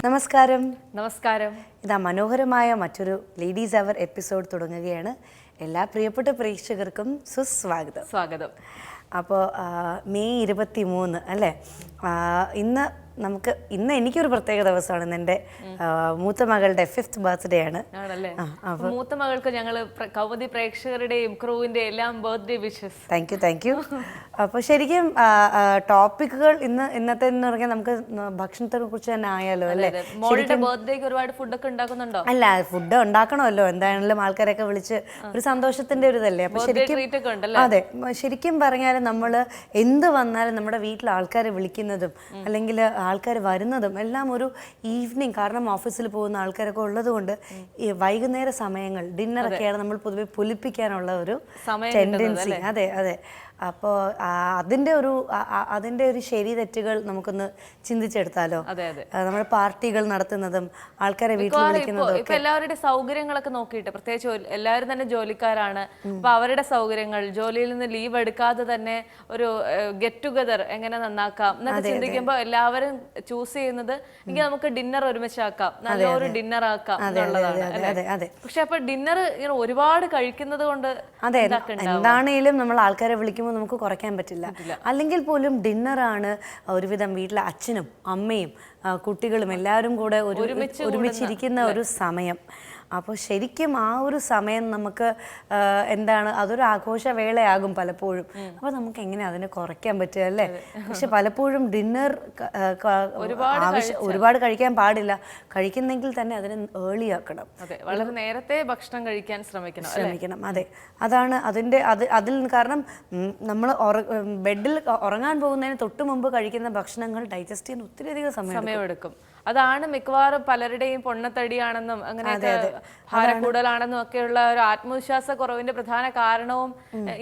നമസ്കാരം. നമസ്കാരം. ഇതാ മനോഹരമായ മറ്റൊരു ലേഡീസ് അവർ എപ്പിസോഡ് തുടങ്ങുകയാണ്. എല്ലാ പ്രിയപ്പെട്ട പ്രേക്ഷകർക്കും സ്വാഗതം. അപ്പോൾ മെയ് 23 അല്ലേ? ഇന്ന് എനിക്കൊരു പ്രത്യേക ദിവസമാണ്. ഇന്ന് എൻ്റെ മൂത്ത മകളുടെ 5th ബർത്ത്ഡേ ആണ്. മൂത്ത മകൾക്ക് ഞങ്ങൾ കൗമുദി പ്രേക്ഷകരുടെയും ക്രൂവിന്റെ എല്ലാം ബർത്ത്ഡേ വിഷസ്. Thank you. അപ്പോൾ ശരിക്കും ടോപ്പിക്കുകൾ ഇന്നത്തെ എന്ന് പറഞ്ഞാൽ നമുക്ക് ഭക്ഷണത്തെ കുറിച്ച് തന്നെ ആയാലോ അല്ലേ? മോളുടെ ബർത്ത്ഡേക്ക് ഒരുപാട് ഫുഡൊക്കെ ഉണ്ടാക്കുന്നുണ്ടോ? അല്ല, ഫുഡ് ഉണ്ടാക്കണമല്ലോ, എന്തായാലും ആൾക്കാരൊക്കെ വിളിച്ച് ഒരു സന്തോഷത്തിന്റെ ഒരു ഇതല്ലേ. അപ്പൊ ശരിക്കും അതെ, ശരിക്കും പറഞ്ഞാൽ നമ്മൾ എന്ത് വന്നാലും നമ്മുടെ വീട്ടിൽ ആൾക്കാരെ വിളിക്കുന്നതും അല്ലെങ്കിൽ ആൾക്കാർ വരുന്നതും എല്ലാം ഒരു ഈവനിങ്, കാരണം ഓഫീസിൽ പോകുന്ന ആൾക്കാരൊക്കെ ഉള്ളത് കൊണ്ട് ഈ വൈകുന്നേര സമയങ്ങൾ ഡിന്നറൊക്കെയാണ് നമ്മൾ പൊതുവെ പൊലിപ്പിക്കാനുള്ള ഒരു ടെൻഡൻസി. അതെ. അപ്പോൾ അതിൻ്റെ ഒരു ശരി തെറ്റുകൾ നമുക്കൊന്ന് ചിന്തിച്ചെടുത്താലോ. നമ്മൾ പാർട്ടികൾ നടത്തുന്നതും ആൾക്കാരെ വീട്ടിൽ വിളിക്കുന്നതും ഇപ്പൊ എല്ലാവരുടെ സൗകര്യങ്ങളൊക്കെ നോക്കിയിട്ട്, പ്രത്യേകിച്ച് എല്ലാവരും തന്നെ ജോലിക്കാരാണ്. അപ്പൊ അവരുടെ സൗകര്യങ്ങൾ, ജോലിയിൽ നിന്ന് ലീവ് എടുക്കാതെ തന്നെ ഒരു ഗെറ്റ് ടുഗദർ എങ്ങനെ നന്നാക്കാം എന്നൊക്കെ ചിന്തിക്കുമ്പോൾ എല്ലാവരും ചൂസ് ചെയ്യുന്നത് എങ്കിൽ നമുക്ക് ഡിന്നർ ഒരുമിച്ചാക്കാം, നല്ലൊരു ഡിന്നർ ആക്കാം എന്നുള്ളതാണ്. പക്ഷെ അപ്പൊ ഡിന്നർ ഇങ്ങനെ ഒരുപാട് കഴിക്കുന്നത് കൊണ്ട് എന്താണേലും നമ്മൾ ആൾക്കാരെ വിളിക്കുമ്പോൾ നമുക്ക് കുറയ്ക്കാൻ പറ്റില്ല. അല്ലെങ്കിൽ പോലും ഡിന്നറാണ് ഒരുവിധം വീട്ടിലെ അച്ഛനും അമ്മയും കുട്ടികളും എല്ലാവരും കൂടെ ഒരുമിച്ചിരിക്കുന്ന ഒരു സമയം. അപ്പോൾ ശരിക്കും ആ ഒരു സമയം നമുക്ക് അതൊരു ആഘോഷവേളയാകും പലപ്പോഴും. അപ്പോൾ നമുക്ക് എങ്ങനെ അതിനെ കുറയ്ക്കാൻ പറ്റുക അല്ലേ? പക്ഷെ പലപ്പോഴും ഡിന്നർ ഒരുപാട് കഴിക്കാൻ പാടില്ല. കഴിക്കുന്നെങ്കിൽ തന്നെ അതിനെ ഏർലി ആക്കണം, വളരെ നേരത്തെ ഭക്ഷണം കഴിക്കാൻ ശ്രമിക്കണം. അതെ, അതാണ് അതിൽ കാരണം നമ്മൾ ബെഡിൽ ഉറങ്ങാൻ പോകുന്നതിന് തൊട്ട് മുമ്പ് കഴിക്കുന്ന ഭക്ഷണങ്ങൾ ഡൈജസ്റ്റ് ചെയ്യാൻ ഒത്തിരിയധികം സമയമെടുക്കും. അതാണ് മിക്കവാറും പലരുടെയും പൊണ്ണത്തടിയാണെന്നും അങ്ങനെയൊക്കെ ഭാരം കൂടുതലാണെന്നും ഒക്കെയുള്ള ഒരു ആത്മവിശ്വാസ കുറവിന്റെ പ്രധാന കാരണവും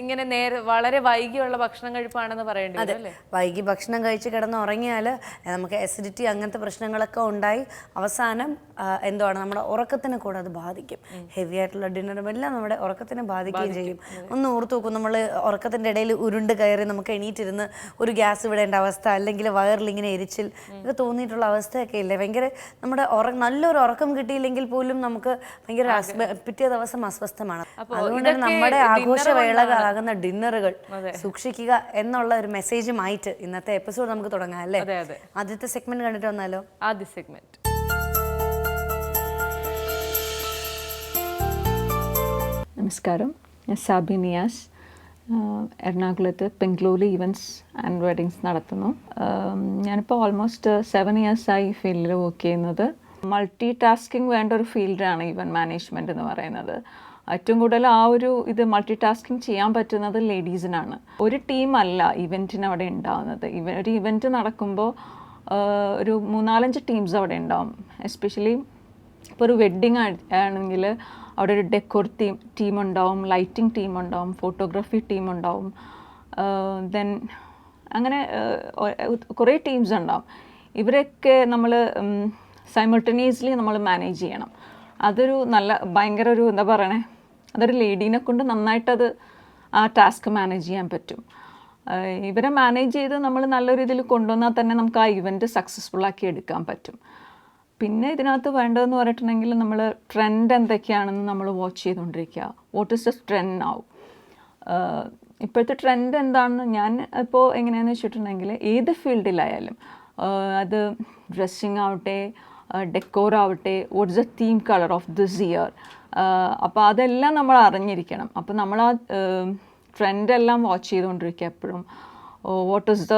ഇങ്ങനെ വളരെ വൈകിയുള്ള ഭക്ഷണം കഴിപ്പാണെന്ന് പറയേണ്ടി വരും അല്ലേ? വൈകി ഭക്ഷണം കഴിച്ച് കിടന്ന് ഉറങ്ങിയാൽ നമുക്ക് അസിഡിറ്റി അങ്ങനത്തെ പ്രശ്നങ്ങളൊക്കെ ഉണ്ടായി അവസാനം നമ്മുടെ ഉറക്കത്തിനെ കൂടെ അത് ബാധിക്കും. ഹെവി ആയിട്ടുള്ള ഡിന്നറും എല്ലാം നമ്മുടെ ഉറക്കത്തിനെ ബാധിക്കുകയും ചെയ്യും. ഒന്ന് ഓർത്ത് നോക്കും, നമ്മൾ ഉറക്കത്തിൻ്റെ ഇടയിൽ ഉരുണ്ട് കയറി നമുക്ക് എണീറ്റിരുന്ന് ഒരു ഗ്യാസ് വിടേണ്ട അവസ്ഥ, അല്ലെങ്കിൽ വയറിൽ ഇങ്ങനെ എരിച്ചിൽ ഒക്കെ തോന്നിയിട്ടുള്ള അവസ്ഥയൊക്കെ ഇല്ലേ? ഭയങ്കര നമ്മുടെ നല്ലൊരു ഉറക്കം കിട്ടിയില്ലെങ്കിൽ പോലും നമുക്ക് ഭയങ്കര പിറ്റേ ദിവസം അസ്വസ്ഥമാണ്. അതുകൊണ്ട് നമ്മുടെ ആഘോഷവേളകളാകുന്ന ഡിന്നറുകൾ സൂക്ഷിക്കുക എന്നുള്ള ഒരു മെസ്സേജുമായിട്ട് ഇന്നത്തെ എപ്പിസോഡ് നമുക്ക് തുടങ്ങാം അല്ലേ? ആദ്യത്തെ സെഗ്മെന്റ് കണ്ടിട്ട് വന്നാലോ? ആദ്യ സെഗ്മെന്റ്. നമസ്കാരം, ഞാൻ സാബി നിയാസ്. എറണാകുളത്ത് പെങ്ക്ലൂലി ഇവൻറ്റ്സ് ആൻഡ് വെഡിങ്സ് നടത്തുന്നു. ഞാനിപ്പോൾ ഓൾമോസ്റ്റ് 7 ഇയേഴ്സായി ഈ ഫീൽഡിൽ വർക്ക് ചെയ്യുന്നത്. മൾട്ടി ടാസ്കിങ് വേണ്ട ഒരു ഫീൽഡാണ് ഇവൻറ്റ് മാനേജ്മെൻറ്റ് എന്ന് പറയുന്നത്. ഏറ്റവും കൂടുതൽ ഇത് മൾട്ടി ടാസ്കിങ് ചെയ്യാൻ പറ്റുന്നത് ലേഡീസിനാണ്. ഒരു ടീമല്ല ഇവൻറ്റിന് അവിടെ ഉണ്ടാകുന്നത്. ഒരു ഇവൻറ്റ് നടക്കുമ്പോൾ ഒരു 3-4 ടീംസ് അവിടെ ഉണ്ടാവും. എസ്പെഷ്യലി ഇപ്പോൾ ഒരു വെഡ്ഡിങ് ആണെങ്കിൽ അവിടെ ഒരു ഡെക്കോർ ടീം ഉണ്ടാവും, ലൈറ്റിംഗ് ടീം ഉണ്ടാവും, ഫോട്ടോഗ്രാഫി ടീം ഉണ്ടാവും, ദെൻ അങ്ങനെ കുറേ ടീംസ് ഉണ്ടാവും. ഇവരൊക്കെ നമ്മൾ സൈമൾട്ടേനിയസ്ലി നമ്മൾ മാനേജ് ചെയ്യണം. അതൊരു ഭയങ്കര ഒരു അതൊരു ലേഡീനെ കൊണ്ട് നന്നായിട്ടത് ആ ടാസ്ക് മാനേജ് ചെയ്യാൻ പറ്റും. ഇവരെ മാനേജ് ചെയ്ത് നമ്മൾ നല്ലൊരു ഇതിൽ കൊണ്ടുവന്നാൽ തന്നെ നമുക്ക് ആ ഇവൻറ്റ് സക്സസ്ഫുള്ളാക്കി എടുക്കാൻ പറ്റും. പിന്നെ ഇതിനകത്ത് വേണ്ടതെന്ന് പറഞ്ഞിട്ടുണ്ടെങ്കിൽ നമ്മൾ ട്രെൻഡ് എന്തൊക്കെയാണെന്ന് നമ്മൾ വാച്ച് ചെയ്തുകൊണ്ടിരിക്കുക. What is the trend now? ഇപ്പോഴത്തെ ട്രെൻഡ് എന്താണെന്ന് ഞാൻ ഇപ്പോൾ എങ്ങനെയാണെന്ന് വെച്ചിട്ടുണ്ടെങ്കിൽ ഏത് ഫീൽഡിലായാലും അത് ഡ്രസ്സിങ് ആവട്ടെ, ഡെക്കോർ ആവട്ടെ, what's the theme colour of this year, അപ്പോൾ അതെല്ലാം നമ്മൾ അറിഞ്ഞിരിക്കണം. അപ്പോൾ നമ്മൾ ആ ട്രെൻഡെല്ലാം വാച്ച് ചെയ്തുകൊണ്ടിരിക്കുക എപ്പോഴും. What is the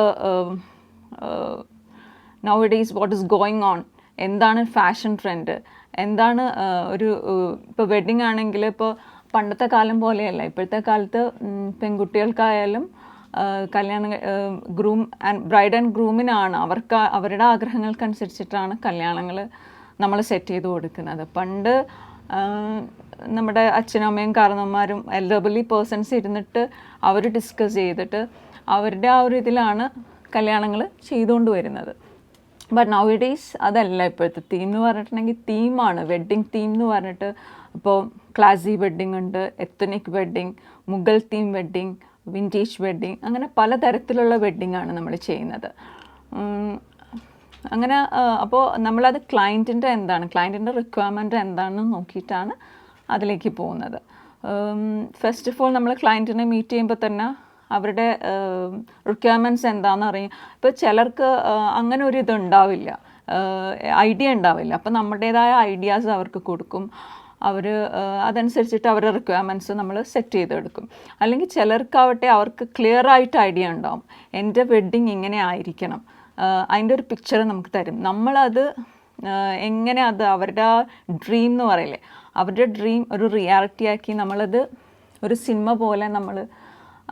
now days what is going on, എന്താണ് ഫാഷൻ ട്രെൻഡ്, എന്താണ് ഇപ്പോൾ വെഡ്ഡിങ് ആണെങ്കിൽ ഇപ്പോൾ പണ്ടത്തെ കാലം പോലെയല്ല. ഇപ്പോഴത്തെ കാലത്ത് പെൺകുട്ടികൾക്കായാലും ബ്രൈഡ് ആൻഡ് ഗ്രൂമിനാണ് അവരുടെ ആഗ്രഹങ്ങൾക്കനുസരിച്ചിട്ടാണ് കല്യാണങ്ങൾ നമ്മൾ സെറ്റ് ചെയ്ത് കൊടുക്കുന്നത്. പണ്ട് നമ്മുടെ അച്ഛനും അമ്മയും കാരണവന്മാരും എൽഡർലി പേഴ്സൺസ് ഇരുന്നിട്ട് അവർ ഡിസ്കസ് ചെയ്തിട്ട് അവരുടെ ആ ഒരു ഇതിലാണ് കല്യാണങ്ങൾ ചെയ്തുകൊണ്ട് വരുന്നത്. ബട്ട് നൗ ഡേയ്സ് അതല്ല. ഇപ്പോഴത്തെ തീം എന്ന് പറഞ്ഞിട്ടുണ്ടെങ്കിൽ തീമാണ്, വെഡ്ഡിങ് തീം എന്ന് പറഞ്ഞിട്ട്. ഇപ്പോൾ ക്ലാസി വെഡ്ഡിങ് ഉണ്ട്, ethnic wedding, Mughal theme wedding, vintage wedding, അങ്ങനെ പലതരത്തിലുള്ള വെഡ്ഡിങ് ആണ് നമ്മൾ ചെയ്യുന്നത്. അങ്ങനെ അപ്പോൾ നമ്മളത് ക്ലയൻറ്റിൻ്റെ റിക്വയർമെൻറ്റ് എന്താണെന്ന് നോക്കിയിട്ടാണ് അതിലേക്ക് പോകുന്നത്. ഫസ്റ്റ് ഓഫ് ഓൾ നമ്മൾ ക്ലയൻറ്റിനെ മീറ്റ് ചെയ്യുമ്പോൾ തന്നെ അവരുടെ റിക്വയർമെൻറ്റ്സ് എന്താണെന്ന് അറിയാം. ഇപ്പോൾ ചിലർക്ക് അങ്ങനെ ഒരു ഇതുണ്ടാവില്ല, ഐഡിയ ഉണ്ടാവില്ല. അപ്പോൾ നമ്മുടേതായ ഐഡിയാസ് അവർക്ക് കൊടുക്കും. അവർ അതനുസരിച്ചിട്ട് അവരുടെ റിക്വയർമെൻറ്റ്സ് നമ്മൾ സെറ്റ് ചെയ്തെടുക്കും. അല്ലെങ്കിൽ ചിലർക്കാവട്ടെ അവർക്ക് ക്ലിയർ ആയിട്ട് ഐഡിയ ഉണ്ടാവും, എൻ്റെ വെഡ്ഡിങ് ഇങ്ങനെ ആയിരിക്കണം, അതിൻ്റെ ഒരു പിക്ചർ നമുക്ക് തരും. നമ്മളത് എങ്ങനെ അത് അവരുടെ ഡ്രീം എന്ന് പറയില്ലേ, അവരുടെ ഡ്രീം ഒരു റിയാലിറ്റി ആക്കി നമ്മളത് ഒരു സിനിമ പോലെ നമ്മൾ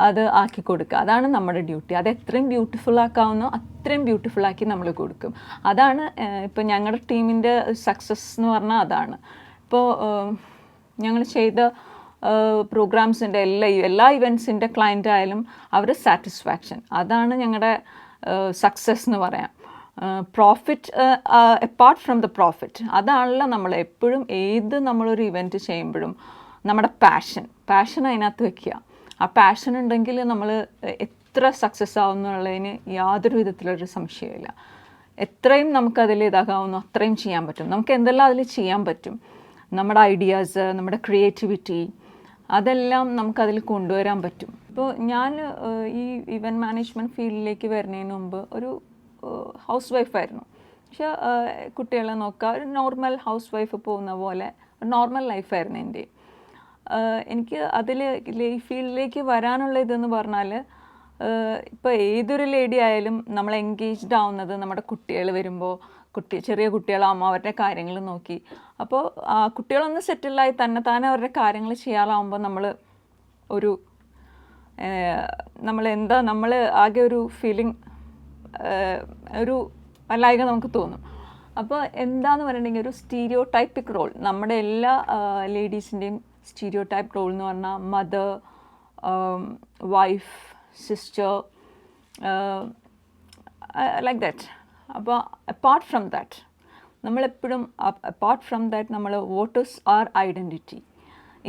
അത് ആക്കി കൊടുക്കുക. അതാണ് നമ്മുടെ ഡ്യൂട്ടി. അത് എത്രയും ബ്യൂട്ടിഫുൾ ആക്കാവുന്നോ അത്രയും ബ്യൂട്ടിഫുൾ ആക്കി നമ്മൾ കൊടുക്കും. അതാണ് ഇപ്പോൾ ഞങ്ങളുടെ ടീമിൻ്റെ സക്സസ് എന്ന് പറഞ്ഞാൽ അതാണ്. ഇപ്പോൾ ഞങ്ങൾ ചെയ്ത പ്രോഗ്രാംസിൻ്റെ എല്ലാ ഇവൻറ്റ്സിൻ്റെ ക്ലയൻ്റ് ആയാലും അവരുടെ സാറ്റിസ്ഫാക്ഷൻ, അതാണ് ഞങ്ങളുടെ സക്സസ് എന്ന് പറയാം. Profit apart from the profit, അതാണല്ലോ നമ്മൾ എപ്പോഴും നമ്മളൊരു ഇവൻറ്റ് ചെയ്യുമ്പോഴും നമ്മുടെ പാഷൻ അതിനകത്ത് വെക്കുക. ആ പാഷൻ ഉണ്ടെങ്കിൽ നമ്മൾ എത്ര സക്സസ് ആവുന്നുള്ളതിന് യാതൊരു വിധത്തിലൊരു സംശയമില്ല. എത്രയും നമുക്കതിൽ ഇതാകാവുന്നു അത്രയും ചെയ്യാൻ പറ്റും. നമുക്ക് എന്തെല്ലാം അതിൽ ചെയ്യാൻ പറ്റും, നമ്മുടെ ഐഡിയാസ്, നമ്മുടെ ക്രിയേറ്റിവിറ്റി, അതെല്ലാം നമുക്കതിൽ കൊണ്ടുവരാൻ പറ്റും. ഇപ്പോൾ ഞാൻ ഈ ഇവൻറ്റ് മാനേജ്മെൻറ്റ് ഫീൽഡിലേക്ക് വരുന്നതിന് മുമ്പ് ഒരു ഹൗസ് വൈഫായിരുന്നു. പക്ഷേ കുട്ടികളെ നോക്കുക, ഒരു നോർമൽ ഹൗസ് വൈഫ് പോകുന്ന പോലെ നോർമൽ ലൈഫായിരുന്നു എൻ്റെ. എനിക്ക് ഈ ഫീൽഡിലേക്ക് വരാനുള്ള ഇതെന്ന് പറഞ്ഞാൽ, ഇപ്പോൾ ഏതൊരു ലേഡി ആയാലും നമ്മൾ എൻഗേജ്ഡ് ആവുന്നത് നമ്മുടെ കുട്ടികൾ വരുമ്പോൾ, ചെറിയ കുട്ടികളാകുമ്പോൾ അവരുടെ കാര്യങ്ങൾ നോക്കി, അപ്പോൾ കുട്ടികളൊന്ന് സെറ്റിലായി താനെ അവരുടെ കാര്യങ്ങൾ ചെയ്യാറാവുമ്പോൾ നമ്മൾ ആകെ ഒരു ഫീലിംഗ് അല്ലായ്ക നമുക്ക് തോന്നും. അപ്പോൾ എന്താന്ന് പറഞ്ഞിട്ടുണ്ടെങ്കിൽ ഒരു സ്റ്റീരിയോ ടൈപ്പിക് റോൾ, നമ്മുടെ എല്ലാ ലേഡീസിൻ്റെയും സ്റ്റീരിയോ ടൈപ്പ് റോൾ എന്ന് പറഞ്ഞാൽ mother, wife, sister, like that. അപ്പോൾ അപ്പാർട്ട് ഫ്രം ദാറ്റ് നമ്മൾ വാട്ട് ഈസ് അവർ ഐഡൻറ്റിറ്റി,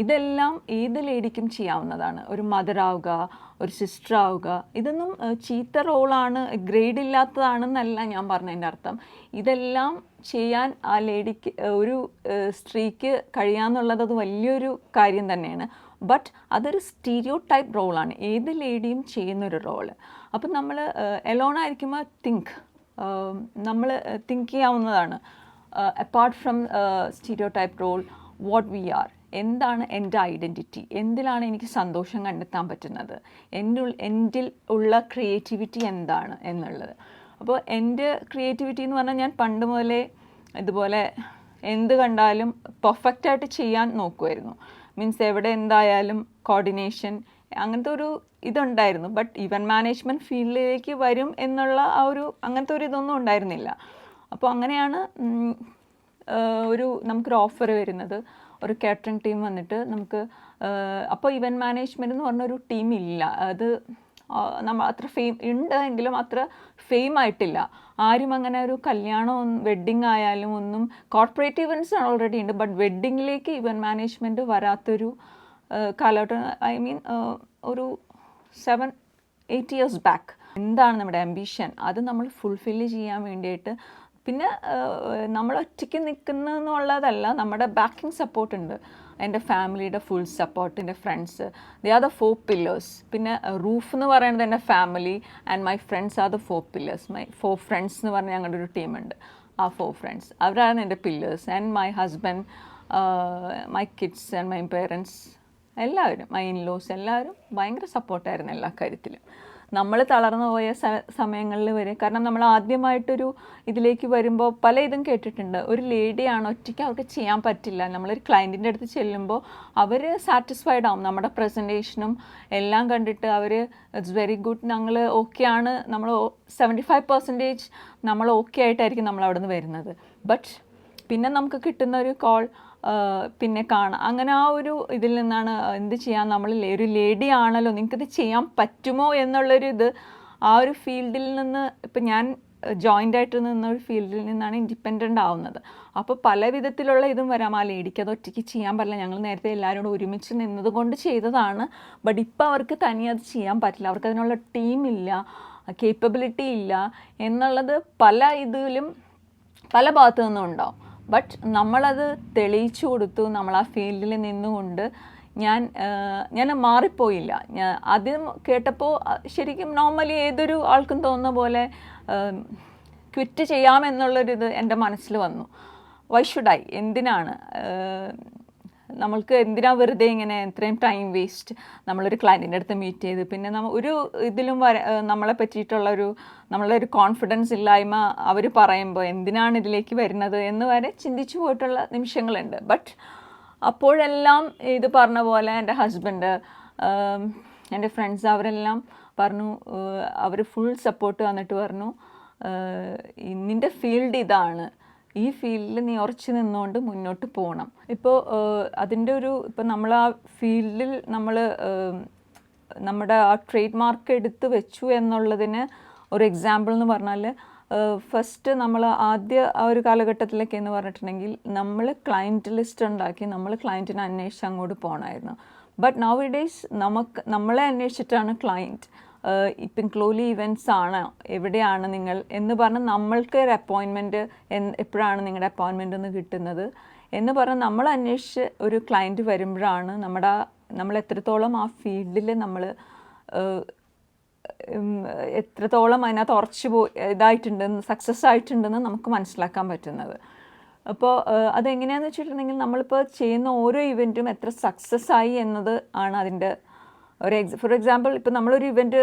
ഇതെല്ലാം ഏത് ലേഡിക്കും ചെയ്യാവുന്നതാണ്. ഒരു മദർ ആവുക, ഒരു സിസ്റ്റർ ആവുക, ഇതൊന്നും ചീത്ത റോളാണ്, ഗ്രേഡ് ഇല്ലാത്തതാണെന്നല്ല ഞാൻ പറഞ്ഞതിൻ്റെ അർത്ഥം. ഇതെല്ലാം ചെയ്യാൻ ആ ലേഡിക്ക്, ഒരു സ്ത്രീക്ക് കഴിയാന്നുള്ളത് അത് വലിയൊരു കാര്യം തന്നെയാണ്. ബട്ട് അതൊരു സ്റ്റീരിയോ ടൈപ്പ് റോളാണ്, ഏത് ലേഡിയും ചെയ്യുന്നൊരു റോള്. അപ്പം നമ്മൾ എലോണായിരിക്കുമ്പോൾ നമ്മൾ തിങ്ക് ചെയ്യാവുന്നതാണ്. Apart from stereotype role, what we are, എന്താണ് എൻ്റെ ഐഡൻറ്റിറ്റി, എന്തിലാണ് എനിക്ക് സന്തോഷം കണ്ടെത്താൻ പറ്റുന്നത്, എന്നിൽ ഉള്ള ക്രിയേറ്റിവിറ്റി എന്താണ് എന്നുള്ളത്. അപ്പോൾ എൻ്റെ ക്രിയേറ്റിവിറ്റി എന്ന് പറഞ്ഞാൽ ഞാൻ പണ്ട് മുതലേ ഇതുപോലെ എന്ത് കണ്ടാലും പെർഫെക്റ്റായിട്ട് ചെയ്യാൻ നോക്കുമായിരുന്നു. മീൻസ് എവിടെ എന്തായാലും കോർഡിനേഷൻ, അങ്ങനത്തെ ഒരു ഇതുണ്ടായിരുന്നു. ബട്ട് ഇവൻറ്റ് മാനേജ്മെൻറ്റ് ഫീൽഡിലേക്ക് വരും എന്നുള്ള അങ്ങനത്തെ ഒരു ഇതൊന്നും ഉണ്ടായിരുന്നില്ല. അപ്പോൾ അങ്ങനെയാണ് നമുക്കൊരു ഓഫർ വരുന്നത്. ഒരു കാറ്ററിംഗ് ടീം വന്നിട്ട് അപ്പോൾ ഇവൻറ്റ് മാനേജ്മെൻറ്റ് എന്ന് പറഞ്ഞൊരു ടീമില്ല. അത് നമ്മൾ അത്ര ഉണ്ട് എങ്കിലും അത്ര ഫെയിം ആയിട്ടില്ല. ആരും അങ്ങനെ ഒരു കല്യാണം, വെഡ്ഡിങ് ആയാലും ഒന്നും, കോർപ്പറേറ്റ് ഇവൻറ്റ്സ് ഓൾറെഡി ഉണ്ട്. ബട്ട് വെഡ്ഡിങ്ങിലേക്ക് ഇവൻറ്റ് മാനേജ്മെൻറ്റ് വരാത്തൊരു കാലഘട്ടം, ഒരു 7-8 years ബാക്ക്. എന്താണ് നമ്മുടെ ആംബിഷൻ, അത് നമ്മൾ ഫുൾഫില്ല് ചെയ്യാൻ വേണ്ടിയിട്ട്, പിന്നെ നമ്മൾ ഒറ്റയ്ക്ക് നിൽക്കുന്നതെന്നുള്ളതല്ല, നമ്മുടെ ബാക്കിംഗ് സപ്പോർട്ട് ഉണ്ട്. എൻ്റെ ഫാമിലിയുടെ ഫുൾ സപ്പോർട്ട്, എൻ്റെ friends, they are the 4 pillars. പിന്നെ റൂഫ് എന്ന് പറയുന്നത് എൻ്റെ family and my friends are the 4 pillars. My 4 friends എന്ന് പറഞ്ഞാൽ ഞങ്ങളുടെ ഒരു ടീമുണ്ട്. ആ 4 friends അവരാണ് എൻ്റെ pillars. And my husband, my kids and my parents, എല്ലാവരും, മൈ ഇൻലോസ്, എല്ലാവരും ഭയങ്കര സപ്പോർട്ടായിരുന്നു എല്ലാ കാര്യത്തിലും. നമ്മൾ തളർന്നു പോയ സമയങ്ങളിൽ വരെ, കാരണം നമ്മൾ ആദ്യമായിട്ടൊരു ഇതിലേക്ക് വരുമ്പോൾ പല ഇതും കേട്ടിട്ടുണ്ട്. ഒരു ലേഡിയാണ്, ഒറ്റയ്ക്ക് അവർക്ക് ചെയ്യാൻ പറ്റില്ല. നമ്മളൊരു ക്ലയൻറ്റിൻ്റെ അടുത്ത് ചെല്ലുമ്പോൾ അവർ സാറ്റിസ്ഫൈഡ് ആവും, നമ്മുടെ പ്രസൻറ്റേഷനും എല്ലാം കണ്ടിട്ട് അവർ ഇറ്റ്സ് വെരി ഗുഡ്, ഞങ്ങൾ ഓക്കെ ആണ്, നമ്മൾ 75% നമ്മൾ ഓക്കെ ആയിട്ടായിരിക്കും നമ്മൾ അവിടെ നിന്ന് വരുന്നത്. ബട്ട് പിന്നെ നമുക്ക് കിട്ടുന്ന ഒരു കോൾ, പിന്നെ കാണാം, അങ്ങനെ ആ ഒരു ഇതിൽ നിന്നാണ് എന്ത് ചെയ്യാൻ, നമ്മൾ ഒരു ലേഡി ആണല്ലോ, നിങ്ങൾക്കിത് ചെയ്യാൻ പറ്റുമോ എന്നുള്ളൊരു ഇത്, ആ ഒരു ഫീൽഡിൽ നിന്ന്, ഇപ്പം ഞാൻ ജോയിൻ്റ് ആയിട്ട് നിന്നൊരു ഫീൽഡിൽ നിന്നാണ് ഇൻഡിപെൻഡൻ്റ് ആവുന്നത്. അപ്പോൾ പല വിധത്തിലുള്ള ഇതും വരാം. ആ ലേഡിക്ക് അത് ഒറ്റയ്ക്ക് ചെയ്യാൻ പറ്റില്ല, ഞങ്ങൾ നേരത്തെ എല്ലാവരോടും ഒരുമിച്ച് നിന്നത് കൊണ്ട് ചെയ്തതാണ്. ബട്ട് ഇപ്പോൾ അവർക്ക് തനിയെ അത് ചെയ്യാൻ പറ്റില്ല, അവർക്ക് അതിനുള്ള ടീമില്ല, കേപ്പബിലിറ്റി ഇല്ല എന്നുള്ളത് പല ഇതിലും പല ഭാഗത്തു നിന്നും ഉണ്ടാവും. ബട്ട് നമ്മളത് തെളിയിച്ചു കൊടുത്തു. നമ്മൾ ആ ഫീൽഡിൽ നിന്നുകൊണ്ട് ഞാൻ മാറിപ്പോയില്ല. ഞാൻ ആദ്യം കേട്ടപ്പോൾ ശരിക്കും നോർമലി ഏതൊരു ആൾക്കും തോന്നുന്ന പോലെ ക്വിറ്റ് ചെയ്യാമെന്നുള്ളൊരിത് എൻ്റെ മനസ്സിൽ വന്നു. വൈ ഷുഡ് ഐ, എന്തിനാണ് നമ്മൾക്ക് എന്തിനാ വെറുതെ ഇങ്ങനെ ഇത്രയും ടൈം വേസ്റ്റ്. നമ്മളൊരു ക്ലയൻറ്റിൻ്റെ അടുത്ത് മീറ്റ് ചെയ്ത് പിന്നെ ഒരു ഇതിലും നമ്മളെ പറ്റിയിട്ടുള്ളൊരു നമ്മളൊരു കോൺഫിഡൻസ് ഇല്ലായ്മ അവർ പറയുമ്പോൾ എന്തിനാണ് ഇതിലേക്ക് വരുന്നത് എന്ന് വരെ ചിന്തിച്ചു പോയിട്ടുള്ള നിമിഷങ്ങളുണ്ട്. ബട്ട് അപ്പോഴെല്ലാം ഇത് പറഞ്ഞ പോലെ എൻ്റെ ഹസ്ബൻഡ്, എൻ്റെ ഫ്രണ്ട്സ് അവരെല്ലാം പറഞ്ഞു, അവർ ഫുൾ സപ്പോർട്ട് വന്നിട്ട് പറഞ്ഞു, നിൻ്റെ ഫീൽഡ് ഇതാണ്, ഈ ഫീൽഡിൽ നീ ഉറച്ചു നിന്നുകൊണ്ട് മുന്നോട്ട് പോകണം. ഇപ്പോൾ അതിൻ്റെ ഇപ്പം നമ്മൾ ആ ഫീൽഡിൽ നമ്മുടെ ആ ട്രേഡ് മാർക്ക് എടുത്ത് വെച്ചു എന്നുള്ളതിന് ഒരു എക്സാമ്പിൾ എന്ന് പറഞ്ഞാൽ, ഫസ്റ്റ് നമ്മൾ ആദ്യ ആ ഒരു കാലഘട്ടത്തിലൊക്കെ എന്ന് പറഞ്ഞിട്ടുണ്ടെങ്കിൽ നമ്മൾ ക്ലയൻറ്റ് ലിസ്റ്റ് ഉണ്ടാക്കി നമ്മൾ ക്ലയൻറ്റിനെ അന്വേഷിച്ച് അങ്ങോട്ട് പോകണമായിരുന്നു. ബട്ട് നൗ ഡേയ്സ് നമ്മളെ അന്വേഷിച്ചിട്ടാണ് ക്ലയൻറ്റ് ഇപ്പം ക്ലോലി ഇവൻറ്റ്സ് ആണ്, എവിടെയാണ് നിങ്ങൾ എന്ന് പറഞ്ഞ് നമ്മൾക്ക് ഒരു അപ്പോയിൻമെൻറ്റ് എപ്പോഴാണ് നിങ്ങളുടെ അപ്പോയിൻമെൻ്റ് ഒന്ന് കിട്ടുന്നത് എന്ന് പറഞ്ഞ് നമ്മൾ അന്വേഷിച്ച് ഒരു ക്ലയൻറ്റ് വരുമ്പോഴാണ് നമ്മൾ എത്രത്തോളം ആ ഫീൽഡിൽ നമ്മൾ എത്രത്തോളം അതിനകത്ത് ഇതായിട്ടുണ്ടെന്ന് സക്സസ് ആയിട്ടുണ്ടെന്ന് നമുക്ക് മനസ്സിലാക്കാൻ പറ്റുന്നത്. അപ്പോൾ അതെങ്ങനെയാണെന്ന് വെച്ചിട്ടുണ്ടെങ്കിൽ നമ്മളിപ്പോൾ ചെയ്യുന്ന ഓരോ ഇവൻറ്റും എത്ര സക്സസ് ആയി എന്നത് ആണ് അതിൻ്റെ ഫോർ എക്സാമ്പിൾ ഇപ്പോൾ നമ്മളൊരു ഇവൻറ്റ്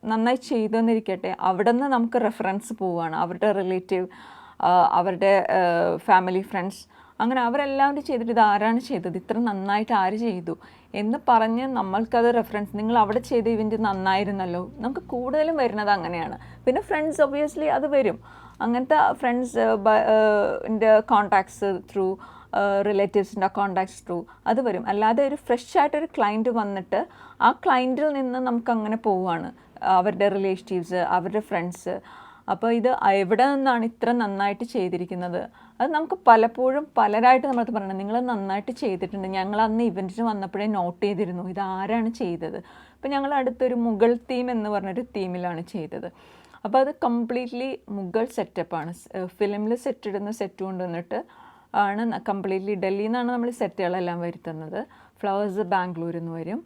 നന്നായി ചെയ്തെന്നിരിക്കട്ടെ, അവിടെ നിന്ന് നമുക്ക് റെഫറൻസ് പോവുകയാണ്. അവരുടെ റിലേറ്റീവ്, അവരുടെ ഫാമിലി, ഫ്രണ്ട്സ്, അങ്ങനെ അവരെല്ലാവരും ചെയ്തിട്ട് ഇത് ആരാണ് ചെയ്തത്, ഇത്ര നന്നായിട്ട് ആര് ചെയ്തു എന്ന് പറഞ്ഞ് നമ്മൾക്കത് റെഫറൻസ്, നിങ്ങൾ അവിടെ ചെയ്ത ഇവൻറ്റ് നന്നായിരുന്നല്ലോ, നമുക്ക് കൂടുതലും വരുന്നത് അങ്ങനെയാണ്. പിന്നെ ഫ്രണ്ട്സ് ഒബ്വിയസ്ലി അത് വരും, അങ്ങനത്തെ ഫ്രണ്ട്സ് കോൺടാക്ട്സ് ത്രൂ, റിലേറ്റീവ്സിൻ്റെ കോൺടാക്ട്സ് ത്രൂ അത് വരും. അല്ലാതെ ഒരു ഫ്രഷ് ആയിട്ടൊരു ക്ലയൻറ്റ് വന്നിട്ട് ആ ക്ലയൻറ്റിൽ നിന്ന് നമുക്കങ്ങനെ പോവുകയാണ്, അവരുടെ റിലേറ്റീവ്സ്, അവരുടെ ഫ്രണ്ട്സ്. അപ്പോൾ ഇത് എവിടെ നിന്നാണ് ഇത്ര നന്നായിട്ട് ചെയ്തിരിക്കുന്നത്, അത് നമുക്ക് പലപ്പോഴും പലരായിട്ട് നമ്മളത് പറയണം, നിങ്ങൾ നന്നായിട്ട് ചെയ്തിട്ടുണ്ട്, ഞങ്ങൾ അന്ന് ഇവൻറ്റിന് വന്നപ്പോഴേ നോട്ട് ചെയ്തിരുന്നു ഇത് ആരാണ് ചെയ്തത്. അപ്പോൾ ഞങ്ങൾ അടുത്തൊരു മുഗൾ തീം എന്ന് പറഞ്ഞൊരു തീമിലാണ് ചെയ്തത്. അപ്പോൾ അത് കംപ്ലീറ്റ്ലി മുഗൾ സെറ്റപ്പാണ്. ഫിലിമിൽ സെറ്റ് ഇടുന്ന സെറ്റ് കൊണ്ടുവന്നിട്ട് ആണ് കംപ്ലീറ്റ്ലി ഡൽഹിയിൽ നിന്നാണ് നമ്മൾ സെറ്റുകളെല്ലാം വരുത്തുന്നത്. ഫ്ലവേഴ്സ് ബാംഗ്ലൂരിൽ നിന്ന് വരും.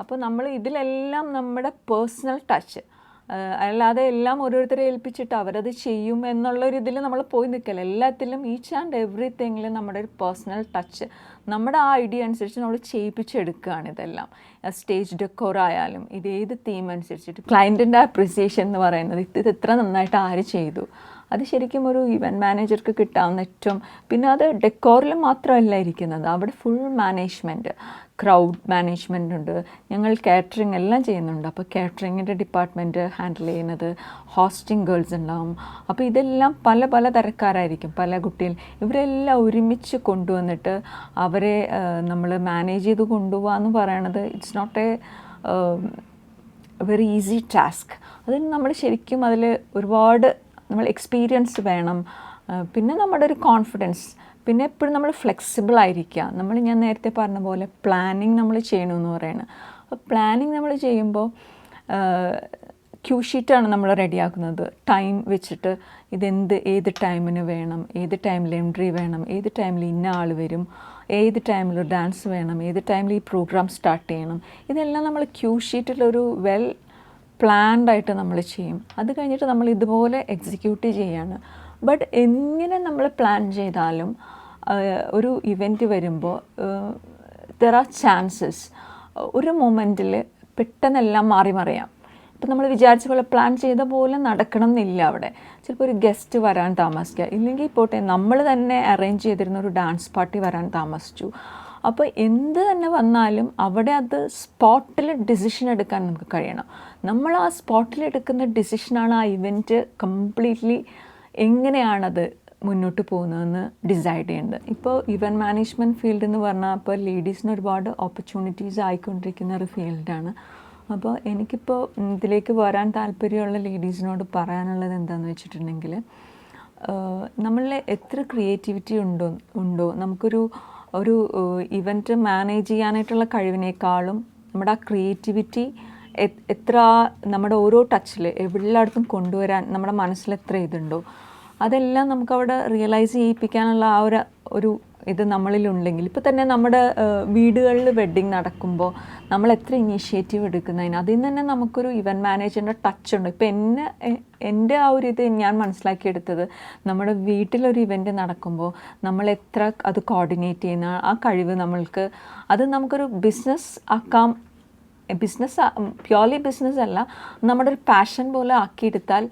അപ്പോൾ നമ്മൾ ഇതിലെല്ലാം നമ്മുടെ പേഴ്സണൽ ടച്ച്, അല്ലാതെ എല്ലാം ഓരോരുത്തരെ ഏൽപ്പിച്ചിട്ട് അവരത് ചെയ്യും എന്നുള്ളൊരിതിൽ നമ്മൾ പോയി നിൽക്കില്ല. എല്ലാത്തിലും ഈച്ച് ആൻഡ് എവറിത്തിങ്ങിലും നമ്മുടെ ഒരു പേഴ്സണൽ ടച്ച്, നമ്മുടെ ആ ഐഡിയ അനുസരിച്ച് നമ്മൾ ചെയ്യിപ്പിച്ചെടുക്കുകയാണ് ഇതെല്ലാം. സ്റ്റേജ് ഡെക്കോർ ആയാലും ഇത് ഏത് തീം അനുസരിച്ചിട്ട് ക്ലയൻറ്റിൻ്റെ അപ്രിസിയേഷൻ എന്ന് പറയുന്നത് ഇത് ഇത്ര നന്നായിട്ട് ആര് ചെയ്തു, അത് ശരിക്കും ഒരു ഇവൻറ്റ് മാനേജർക്ക് കിട്ടാവുന്ന ഏറ്റവും. പിന്നെ അത് ഡെക്കോറിൽ മാത്രമല്ല ഇരിക്കുന്നത്, അവിടെ ഫുൾ മാനേജ്മെൻറ്റ്, ക്രൗഡ് മാനേജ്മെൻ്റ് ഉണ്ട്, ഞങ്ങൾ കാറ്ററിംഗ് എല്ലാം ചെയ്യുന്നുണ്ട്. അപ്പോൾ കാറ്ററിങ്ങിൻ്റെ ഡിപ്പാർട്ട്മെൻറ്റ് ഹാൻഡിൽ ചെയ്യുന്നത് ഹോസ്റ്റിംഗ് ഗേൾസ് ഉണ്ടാവും. അപ്പോൾ ഇതെല്ലാം പല പല തരക്കാരായിരിക്കും, പല കുട്ടികൾ, ഇവരെല്ലാം ഒരുമിച്ച് കൊണ്ടുവന്നിട്ട് അവരെ നമ്മൾ മാനേജ് ചെയ്ത് കൊണ്ടുപോകുക എന്ന് പറയണത് it's not a very easy task. അതിന് നമ്മൾ ശരിക്കും അതിൽ ഒരുപാട് നമ്മൾ എക്സ്പീരിയൻസ് വേണം. പിന്നെ നമ്മുടെ ഒരു കോൺഫിഡൻസ്, പിന്നെ എപ്പോഴും നമ്മൾ ഫ്ലെക്സിബിൾ ആയിരിക്കുക. ഞാൻ നേരത്തെ പറഞ്ഞ പോലെ പ്ലാനിങ് നമ്മൾ ചെയ്യണമെന്ന് പറയുന്നത്. അപ്പോൾ പ്ലാനിങ് നമ്മൾ ചെയ്യുമ്പോൾ ക്യൂ ഷീറ്റാണ് നമ്മൾ റെഡിയാക്കുന്നത്, ടൈം വെച്ചിട്ട് ഏത് ടൈമിന് വേണം, ഏത് ടൈമിൽ എൻട്രി വേണം, ഏത് ടൈമിൽ ഇന്ന ആൾ വരും, ഏത് ടൈമിൽ ഡാൻസ് വേണം, ഏത് ടൈമിൽ ഈ പ്രോഗ്രാം സ്റ്റാർട്ട് ചെയ്യണം. ഇതെല്ലാം നമ്മൾ ക്യൂ ഷീറ്റിലൊരു വെൽ പ്ലാൻഡായിട്ട് നമ്മൾ ചെയ്യും. അത് കഴിഞ്ഞിട്ട് നമ്മൾ ഇതുപോലെ എക്സിക്യൂട്ട് ചെയ്യാണ്. ബട്ട് എങ്ങനെ നമ്മൾ പ്ലാൻ ചെയ്താലും ഒരു ഇവൻറ്റ് വരുമ്പോൾ ദർ ആർ ചാൻസസ് ഒരു മൊമെൻറ്റിൽ പെട്ടെന്നെല്ലാം മാറി മറിയാം. ഇപ്പം നമ്മൾ വിചാരിച്ച പോലെ പ്ലാൻ ചെയ്ത പോലെ നടക്കണം എന്നില്ല. അവിടെ ചിലപ്പോൾ ഒരു ഗസ്റ്റ് വരാൻ താമസിക്കുക, ഇല്ലെങ്കിൽ പോട്ടെ നമ്മൾ തന്നെ അറേഞ്ച് ചെയ്തിരുന്ന ഒരു ഡാൻസ് പാർട്ടി വരാൻ താമസിച്ചു. അപ്പോൾ എന്ത് തന്നെ വന്നാലും അവിടെ അത് സ്പോട്ടിൽ ഡിസിഷൻ എടുക്കാൻ നമുക്ക് കഴിയണം. നമ്മൾ ആ സ്പോട്ടിൽ എടുക്കുന്ന ഡിസിഷനാണ് ആ ഇവൻറ്റ് കംപ്ലീറ്റ്ലി എങ്ങനെയാണത് മുന്നോട്ട് പോകുന്നതെന്ന് ഡിസൈഡ് ചെയ്യുന്നത്. ഇപ്പോൾ ഇവൻറ്റ് മാനേജ്മെൻറ്റ് ഫീൽഡ് എന്ന് പറഞ്ഞാൽ ഇപ്പോൾ ലേഡീസിന് ഒരുപാട് ഓപ്പർച്യൂണിറ്റീസ് ആയിക്കൊണ്ടിരിക്കുന്ന ഒരു ഫീൽഡാണ്. അപ്പോൾ എനിക്കിപ്പോൾ ഇതിലേക്ക് വരാൻ താല്പര്യമുള്ള ലേഡീസിനോട് പറയാനുള്ളത് എന്താണെന്ന് വെച്ചിട്ടുണ്ടെങ്കിൽ, നമ്മളിൽ എത്ര ക്രിയേറ്റിവിറ്റി ഉണ്ടോ നമുക്കൊരു ഇവൻറ്റ് മാനേജ് ചെയ്യാനായിട്ടുള്ള കഴിവിനേക്കാളും നമ്മുടെ ആ ക്രിയേറ്റിവിറ്റി എത്ര നമ്മുടെ ഓരോ ടച്ചിൽ എല്ലായിടത്തും കൊണ്ടുവരാൻ നമ്മുടെ മനസ്സിൽ എത്ര ഇതുണ്ടോ അതെല്ലാം നമുക്കവിടെ റിയലൈസ് ചെയ്യിപ്പിക്കാനുള്ള ആ ഒരു ഇത് നമ്മളിലുണ്ടെങ്കിൽ ഇപ്പോൾ തന്നെ നമ്മുടെ വീടുകളിൽ വെഡ്ഡിങ് നടക്കുമ്പോൾ നമ്മൾ എത്ര ഇനീഷ്യേറ്റീവ് എടുക്കുന്നതിന് അതിൽ നിന്ന് തന്നെ നമുക്കൊരു ഇവൻറ്റ് മാനേജറിൻ്റെ ടച്ച് ഉണ്ട്. ഇപ്പോൾ എൻ്റെ ആ ഒരു ഇത് ഞാൻ മനസ്സിലാക്കിയെടുത്തത് നമ്മുടെ വീട്ടിലൊരു ഇവൻറ്റ് നടക്കുമ്പോൾ നമ്മൾ എത്ര അത് കോർഡിനേറ്റ് ചെയ്യുന്ന ആ കഴിവ് നമ്മൾക്ക് അത് നമുക്കൊരു ബിസിനസ് ആക്കാം. പ്യോർലി ബിസിനസ് അല്ല, നമ്മുടെ ഒരു പാഷൻ പോലെ ആക്കിയെടുത്താൽ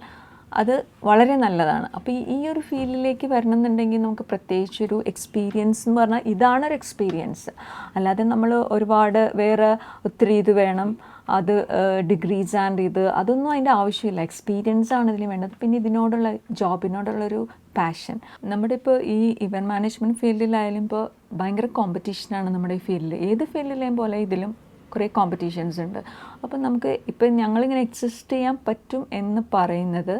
അത് വളരെ നല്ലതാണ്. അപ്പോൾ ഈ ഒരു ഫീൽഡിലേക്ക് വരണമെന്നുണ്ടെങ്കിൽ നമുക്ക് പ്രത്യേകിച്ചൊരു എക്സ്പീരിയൻസ് എന്ന് പറഞ്ഞാൽ ഇതാണൊരു എക്സ്പീരിയൻസ്. അല്ലാതെ നമ്മൾ ഒരുപാട് വേറെ ഒത്തിരി ഇത് വേണം, അത് ഡിഗ്രീസ് ആൻഡ് അതൊന്നും അതിൻ്റെ ആവശ്യമില്ല. എക്സ്പീരിയൻസ് ആണ് ഇതിന് വേണ്ടത്. പിന്നെ ഇതിനോടുള്ള ജോബിനോടുള്ളൊരു പാഷൻ. നമ്മുടെ ഇപ്പോൾ ഈ ഇവൻറ്റ് മാനേജ്മെൻറ്റ് ഫീൽഡിലായാലും ഇപ്പോൾ ഭയങ്കര കോമ്പറ്റീഷനാണ് നമ്മുടെ ഈ ഫീൽഡിൽ. ഏത് ഫീൽഡിലെയും പോലെ ഇതിലും കുറേ കോമ്പറ്റീഷൻസ് ഉണ്ട്. അപ്പം നമുക്ക് ഇപ്പം ഞങ്ങളിങ്ങനെ എക്സിസ്റ്റ് ചെയ്യാൻ പറ്റും എന്ന് പറയുന്നത്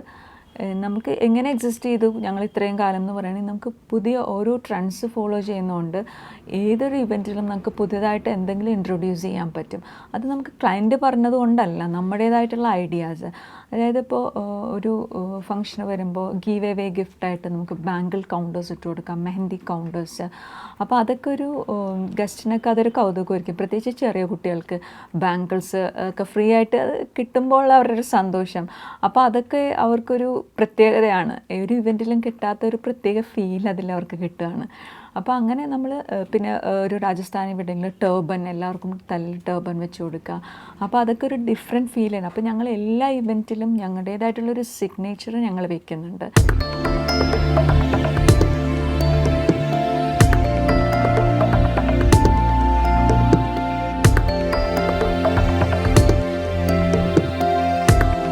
നമുക്ക് എങ്ങനെ എക്സിസ്റ്റ് ചെയ്തു ഞങ്ങൾ ഇത്രയും കാലം എന്ന് പറയുന്നത് നമുക്ക് പുതിയ ഓരോ ട്രെൻഡ്സ് ഫോളോ ചെയ്യുന്നതുകൊണ്ട് ഏതൊരു ഇവൻറ്റിലും നമുക്ക് പുതിയതായിട്ട് എന്തെങ്കിലും ഇൻട്രൊഡ്യൂസ് ചെയ്യാൻ പറ്റും. അത് നമുക്ക് ക്ലയൻറ്റ് പറഞ്ഞത് കൊണ്ടല്ല, നമ്മുടേതായിട്ടുള്ള ഐഡിയാസ്. അതായത് ഇപ്പോൾ ഒരു ഫംഗ്ഷന് വരുമ്പോൾ ഗീവ് എവേ ഗിഫ്റ്റായിട്ട് നമുക്ക് ബാങ്കിൾ കൗണ്ടേഴ്സ് ഇട്ട് കൊടുക്കാം, മെഹന്തി കൗണ്ടേഴ്സ്. അപ്പോൾ അതൊക്കെ ഒരു ഗസ്റ്റിനൊക്കെ അതൊരു കൗതുകമായിരിക്കും. പ്രത്യേകിച്ച് ചെറിയ കുട്ടികൾക്ക് ബാങ്കിൾസ് ഒക്കെ ഫ്രീ ആയിട്ട് കിട്ടുമ്പോൾ അവരുടെ സന്തോഷം. അപ്പോൾ അതൊക്കെ അവർക്കൊരു പ്രത്യേകതയാണ്. ഒരു ഇവൻറ്റിലും കിട്ടാത്ത ഒരു പ്രത്യേക ഫീൽ അതിൽ അവർക്ക് കിട്ടുകയാണ്. അപ്പോൾ അങ്ങനെ നമ്മൾ പിന്നെ ഒരു രാജസ്ഥാനി വെഡിങ്ങിൽ ടർബൻ എല്ലാവർക്കും തലയിൽ ടർബൻ വെച്ച് കൊടുക്കുക. അപ്പോൾ അതൊക്കെ ഒരു ഡിഫറെൻറ്റ് ഫീലാണ്. അപ്പോൾ ഞങ്ങൾ എല്ലാ ഇവൻറ്റിലും ഞങ്ങളുടേതായിട്ടുള്ളൊരു സിഗ്നേച്ചർ ഞങ്ങൾ വെക്കുന്നുണ്ട്.